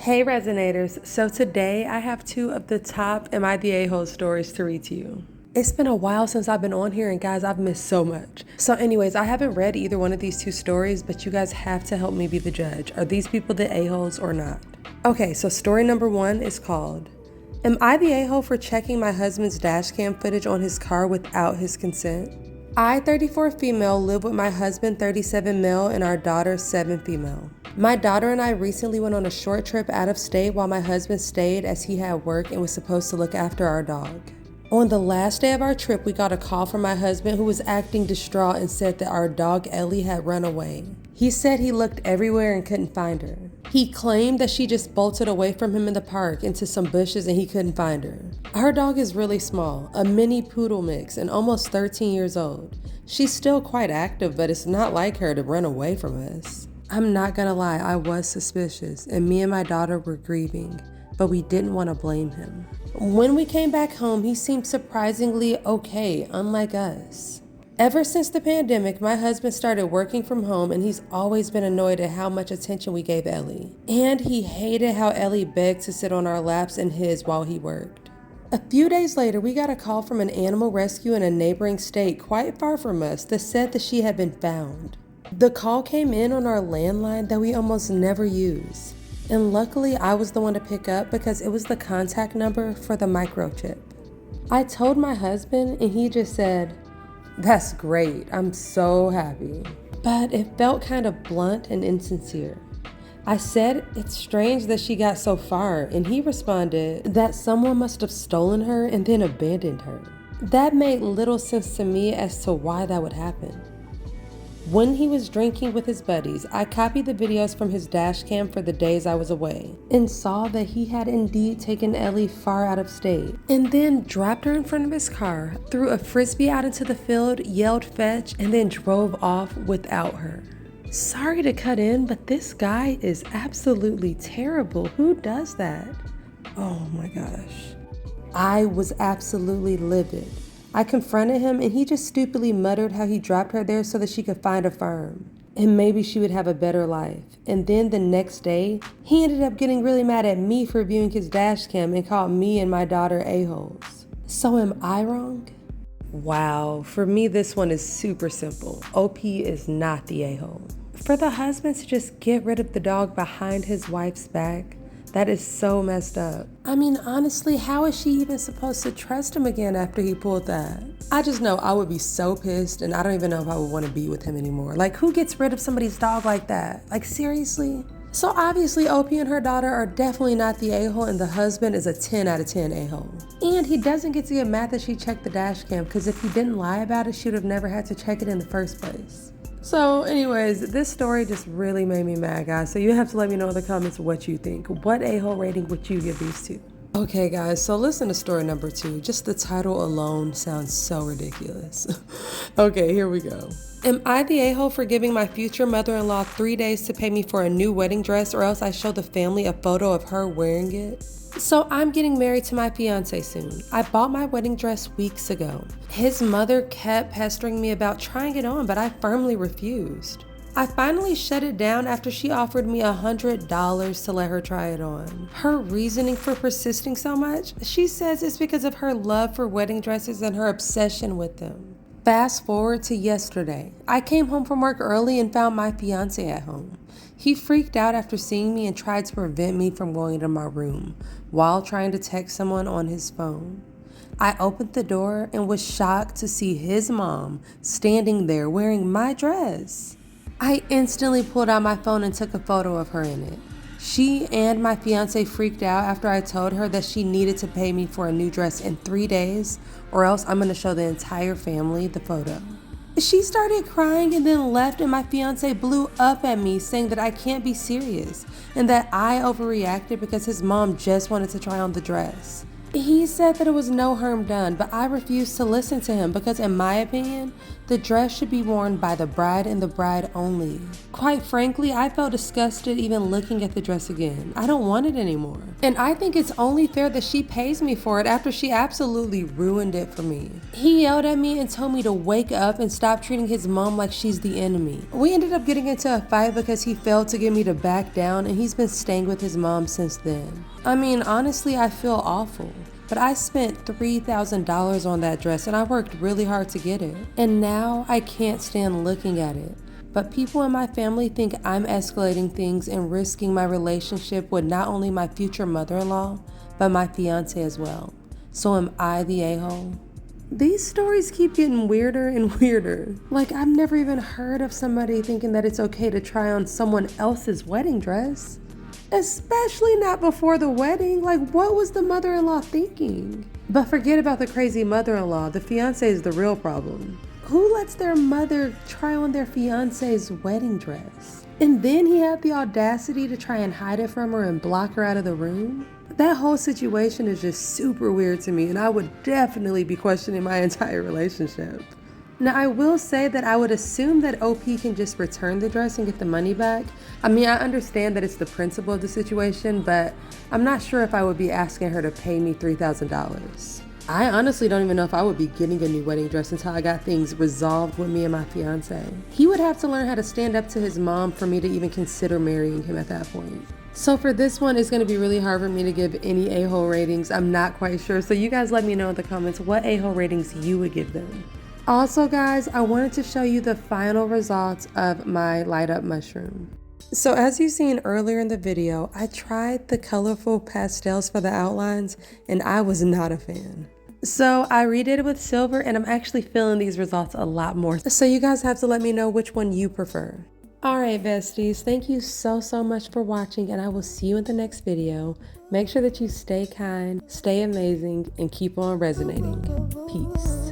Hey Resonators, so today I have two of the top Am I the A-hole stories to read to you. It's been a while since I've been on here and guys, I've missed so much. So anyways, I haven't read either one of these two stories, but you guys have to help me be the judge. Are these people the a-holes or not? Okay, so story number 1 is called, Am I the a-hole for checking my husband's dashcam footage on his car without his consent? I, 34 female, live with my husband, 37 male, and our daughter, 7 female. My daughter and I recently went on a short trip out of state while my husband stayed as he had work and was supposed to look after our dog. On the last day of our trip, we got a call from my husband who was acting distraught and said that our dog Ellie had run away. He said he looked everywhere and couldn't find her. He claimed that she just bolted away from him in the park into some bushes and he couldn't find her. Our dog is really small, a mini poodle mix and almost 13 years old. She's still quite active, but it's not like her to run away from us. I'm not gonna lie, I was suspicious and me and my daughter were grieving, but we didn't want to blame him. When we came back home, he seemed surprisingly okay, unlike us. Ever since the pandemic, my husband started working from home and he's always been annoyed at how much attention we gave Ellie. And he hated how Ellie begged to sit on our laps and his while he worked. A few days later, we got a call from an animal rescue in a neighboring state quite far from us that said that she had been found. The call came in on our landline that we almost never use. And luckily, I was the one to pick up because it was the contact number for the microchip. I told my husband and he just said, "That's great, I'm so happy." But it felt kind of blunt and insincere. I said, "It's strange that she got so far," and he responded that someone must have stolen her and then abandoned her. That made little sense to me as to why that would happen. When he was drinking with his buddies, I copied the videos from his dashcam for the days I was away and saw that he had indeed taken Ellie far out of state and then dropped her in front of his car, threw a frisbee out into the field, yelled fetch, and then drove off without her. Sorry to cut in, but this guy is absolutely terrible. Who does that? Oh my gosh. I was absolutely livid. I confronted him and he just stupidly muttered how he dropped her there so that she could find a firm and maybe she would have a better life. And then the next day, he ended up getting really mad at me for viewing his dashcam and called me and my daughter a-holes. So am I wrong? Wow, for me this one is super simple. OP is not the a-hole. For the husband to just get rid of the dog behind his wife's back, that is so messed up. I mean, honestly, how is she even supposed to trust him again after he pulled that? I just know I would be so pissed and I don't even know if I would want to be with him anymore. Like, who gets rid of somebody's dog like that? Like, seriously? So obviously, OP and her daughter are definitely not the a-hole and the husband is a 10 out of 10 a-hole. And he doesn't get to get mad that she checked the dash cam because if he didn't lie about it, she would have never had to check it in the first place. So anyways, this story just really made me mad, guys. So you have to let me know in the comments what you think. What a-hole rating would you give these two? Okay, guys, so listen to story number 2. Just the title alone sounds so ridiculous. Okay, here we go. Am I the a-hole for giving my future mother-in-law 3 days to pay me for a new wedding dress or else I show the family a photo of her wearing it? So I'm getting married to my fiance soon. I bought my wedding dress weeks ago. His mother kept pestering me about trying it on, but I firmly refused. I finally shut it down after she offered me $100 to let her try it on. Her reasoning for persisting so much, she says it's because of her love for wedding dresses and her obsession with them. Fast forward to yesterday. I came home from work early and found my fiance at home. He freaked out after seeing me and tried to prevent me from going to my room while trying to text someone on his phone. I opened the door and was shocked to see his mom standing there wearing my dress. I instantly pulled out my phone and took a photo of her in it. She and my fiance freaked out after I told her that she needed to pay me for a new dress in 3 days or else I'm going to show the entire family the photo. She started crying and then left and my fiance blew up at me saying that I can't be serious and that I overreacted because his mom just wanted to try on the dress. He said that it was no harm done, but I refused to listen to him because in my opinion, The dress should be worn by the bride and the bride only. Quite frankly, I felt disgusted even looking at the dress again. I don't want it anymore. And I think it's only fair that she pays me for it after she absolutely ruined it for me. He yelled at me and told me to wake up and stop treating his mom like she's the enemy. We ended up getting into a fight because he failed to get me to back down, and he's been staying with his mom since then. I mean, honestly, I feel awful. But I spent $3,000 on that dress and I worked really hard to get it. And now I can't stand looking at it. But people in my family think I'm escalating things and risking my relationship with not only my future mother-in-law, but my fiance as well. So am I the a-hole? These stories keep getting weirder and weirder. Like, I've never even heard of somebody thinking that it's okay to try on someone else's wedding dress. Especially not before the wedding. Like, what was the mother-in-law thinking? But forget about the crazy mother-in-law. The fiance is the real problem. Who lets their mother try on their fiance's wedding dress? And then he had the audacity to try and hide it from her and block her out of the room? That whole situation is just super weird to me, and I would definitely be questioning my entire relationship. Now, I will say that I would assume that OP can just return the dress and get the money back. I mean, I understand that it's the principle of the situation, but I'm not sure if I would be asking her to pay me $3,000. I honestly don't even know if I would be getting a new wedding dress until I got things resolved with me and my fiance. He would have to learn how to stand up to his mom for me to even consider marrying him at that point. So for this one, it's going to be really hard for me to give any a-hole ratings. I'm not quite sure. So you guys let me know in the comments what a-hole ratings you would give them. Also, guys, I wanted to show you the final results of my light up mushroom. So as you've seen earlier in the video, I tried the colorful pastels for the outlines and I was not a fan. So I redid it with silver and I'm actually feeling these results a lot more. So you guys have to let me know which one you prefer. Alright besties, thank you so much for watching and I will see you in the next video. Make sure that you stay kind, stay amazing, and keep on resonating. Peace.